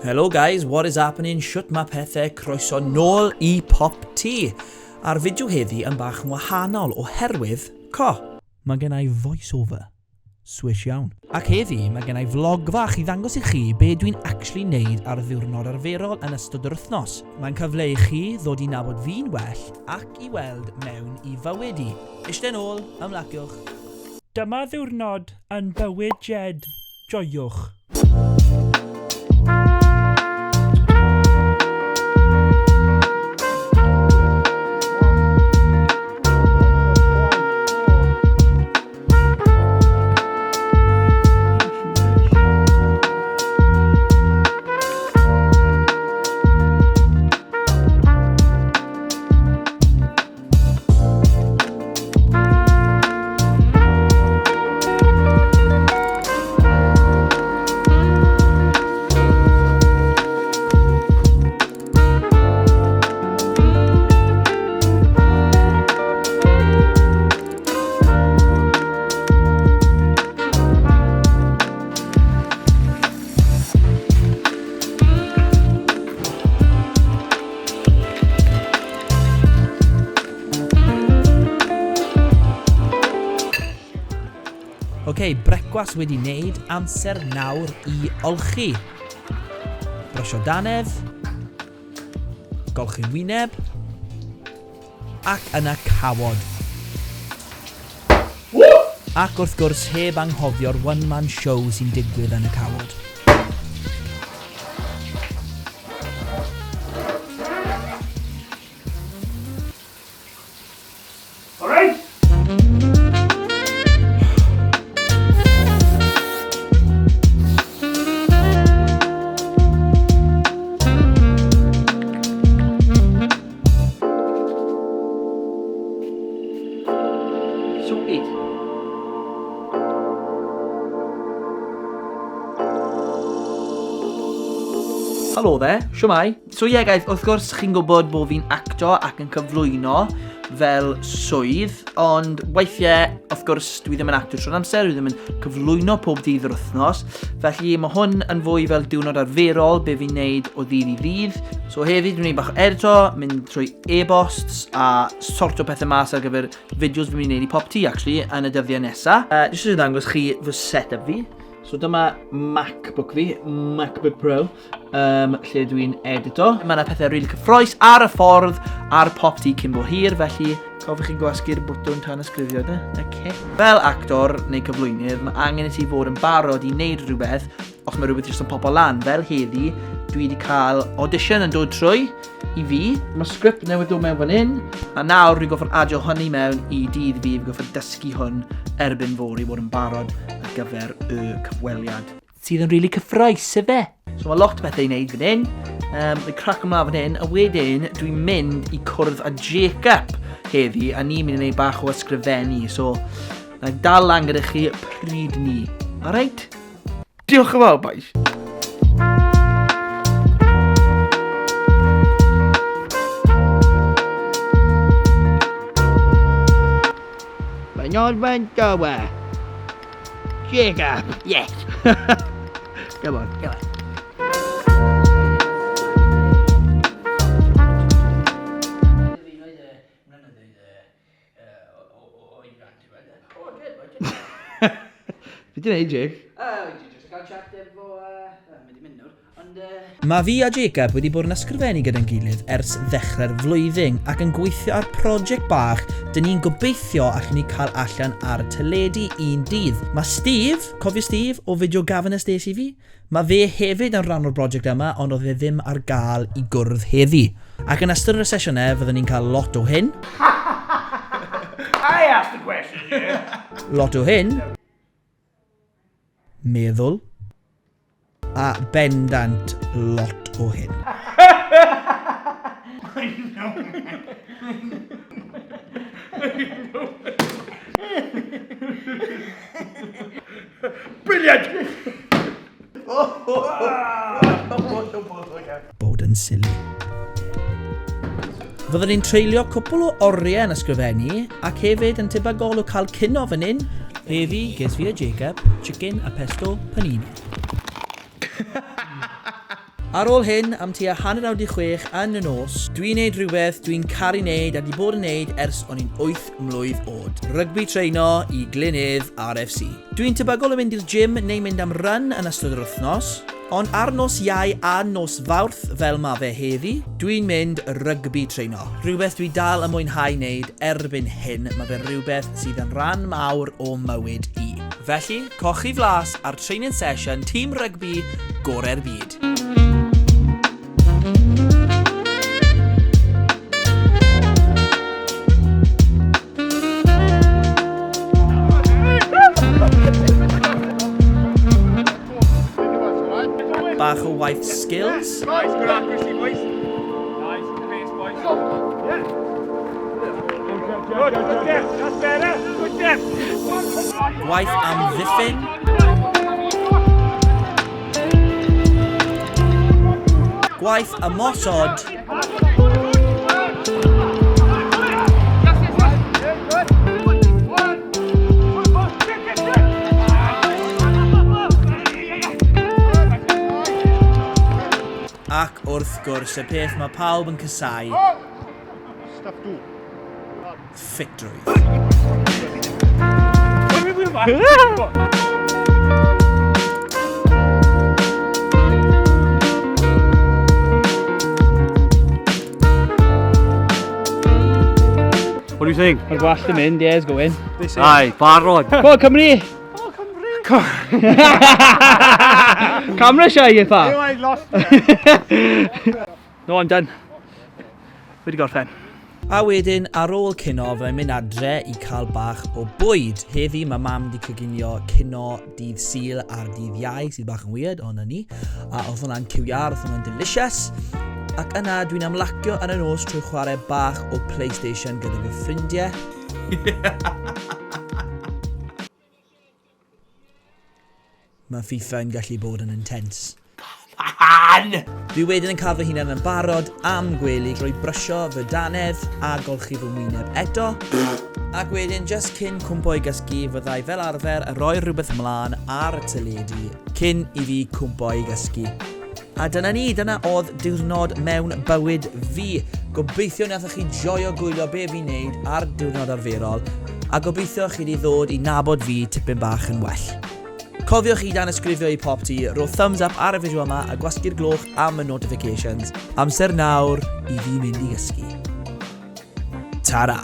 Hello guys, what is happening? Shwt ma pethau? Croeso nôl I PopT. A'r fideo heddi yn bach yn wahanol oherwydd, mae gen I voice-over. Swish iawn. Ac heddi, mae gen I vlog fach I ddangos I chi be dwi'n actually neud ar ddiwrnod arferol yn ystod yr wythnos. Mae'n cyfle I chi ddod I nabod fi'n well ac I weld mewn I fywyd I. Eistedd nôl, ymlaciwch. Dyma ddiwrnod yn bywyd Jed. Joiwch. Ok, brecwas wedi wneud, amser nawr I olchi. Brysio danedd, golchi'n wyneb, ac yna cawod. Ac wrth gwrs heb anghofio'r one-man show sy'n digwydd yn y cawod. Helo there, shwmai. So yeah guys, wrth gwrs chi'n gwybod bod fi'n acto ac yn cyflwyno fel swydd, ond weithiau, wrth gwrs, dwi ddim yn acto trwy'r amser, dwi ddim yn cyflwyno pob dydd yr wythnos, felly mae hwn yn fwy fel diwrnod arferol, be fi'n neud o ddydd I ddydd. So heddi dwi'n neud bach o edito, mynd trwy e-bosts a sorto pethau mas ar gyfer fideos fi'n neud I PopT actually yn y dyddiau nesaf. Jyst yn ddangos chi fy setup fi. So dyma MacBook fi, MacBook Pro, lle dwi'n edito. Mae yna pethau rili cyffroes ar y ffordd ar PopT cyn bo hir, felly cofiwch chi gwasgu'r bwtwn tanysgrifia, de? Okay. Fel actor neu cyflwynydd, mae angen I ti fod yn barod I wneud rhywbeth os mae rhywbeth jyst yn popo lan. Fel heddi, dwi wedi cael audition yn dod trwy I fi. Mae script newydd dod mewn fan hyn, a nawr dwi'n gofyn adio hynny mewn I dydd fi, fi'n gofyn dysgu hwn erbyn fori fod yn barod ar gyfer y cyfweliad. Sydd yn rili cyffroes, efe? So mae lot o bethau I wneud fan hyn. Dwi'n crac ymlaen fan hyn, a wedyn dwi'n mynd I cwrdd â Jacob heddi, a ni'n mynd I wneud bach o ysgrifennu. So, na dal lan gyda chi pryd ni. Alright? Diolch yn fawr, boys. Mae'n fan gowa. Jacob. Yes. Come on, come on. Be ti'n neud, Jake? Jyst gael chat efo... Mynd I mynd nawr. Mae fi a Jacob wedi bod yn ysgrifennu gyda'n gilydd ers ddechrau'r flwyddyn ac yn gweithio ar prosiect bach dyn ni'n gobeithio allan ni cael allan ar teledu un dydd. Mae Steve, cofio Steve o fideo gafyn ysdes I fi? Mae fe hefyd yn rhan o'r prosiect yma ond oedd e ddim ar gael I gwrdd heddi. Ac yn ystod yr sesiynau fyddwn ni'n cael lot o hyn. I asked the question, yeah. Lot o hyn. Meddwl. A bendant lot o hyn. I know. Brilliant! Bod yn silly. Fyddwn ni'n treulio cwpl o oriau yn ysgrifennu ac hefyd yn tebygol o cael cino fan hyn. Heddi, ges fi a Jacob, chicken a pesto panini. Ar ôl hyn, am tua 96 yn y nos, dwi'n neud rhywbeth dwi'n caru neud a di bod yn neud ers o'n i'n 8 mlwydd oed. Rygbi treino i Glynydd RFC. Dwi'n tebygol o mynd i'r gym neu mynd am run yn ystod yr wythnos, ond ar nos Iau a nos Fawrth fel ma fe heddi, dwi'n mynd rygbi treino. Rhywbeth dwi dal yn mwynhau wneud erbyn hyn, mae fe'n rhywbeth sydd yn rhan mawr o mywyd i. Felly, cochi flas ar training session tîm rygbi gorau'r byd. Bach o waith skills. Nice, good accuracy, boys. Nice, good pace, boys. Yeah. Good, good depth, that's better. Good depth. Gwaith am ddiffyn. Gwaith ymosod. Ac wrth gwrs, y peth mae pawb yn cysau, ffitrwydd. What do you think? Mae'r gwallt yn mynd, yes, go in. Aye, barod. Go on, Cymru! Camera shy, you fa? I lost it. No, I'm done. Wedi gorffen. A wedyn, ar ôl cino, fyddai'n mynd adre i cael bach o bwyd. Heddi, mae mam wedi coginio cino dydd Sul a'r dydd Iau, sydd bach yn weird, ond yni. A oedd hwnna'n ciwiar, oedd hwnna'n delicious. Ac yna, dwi'n amlacio yn y nos trwy chwarae bach o PlayStation gyda fy ffrindiau. Mae FIFA yn gallu bod yn intense. Dwi wedyn yn cael fy hunan yn barod am gwely drwy brysio fy danedd a golchi fy wyneb eto. Ac wedyn, just cyn cwmpo i gysgu, fyddai fel arfer yn rhoi rhywbeth ymlaen ar y teledu cyn i fi cwmpo i gysgu. A dyna ni, dyna oedd diwrnod mewn bywyd fi. Gobeithio wnaethoch chi joio gwylio be fi'n neud ar diwrnod arferol, a gobeithio chi wedi ddod i nabod fi tipyn bach yn well. Cofiwch i Tanysgrifia i PopT, ro thumbs up ar y fideo yma a gwasgu'r gloch am y notifications. Amser nawr i fi mynd i gysgu. Ta-ra!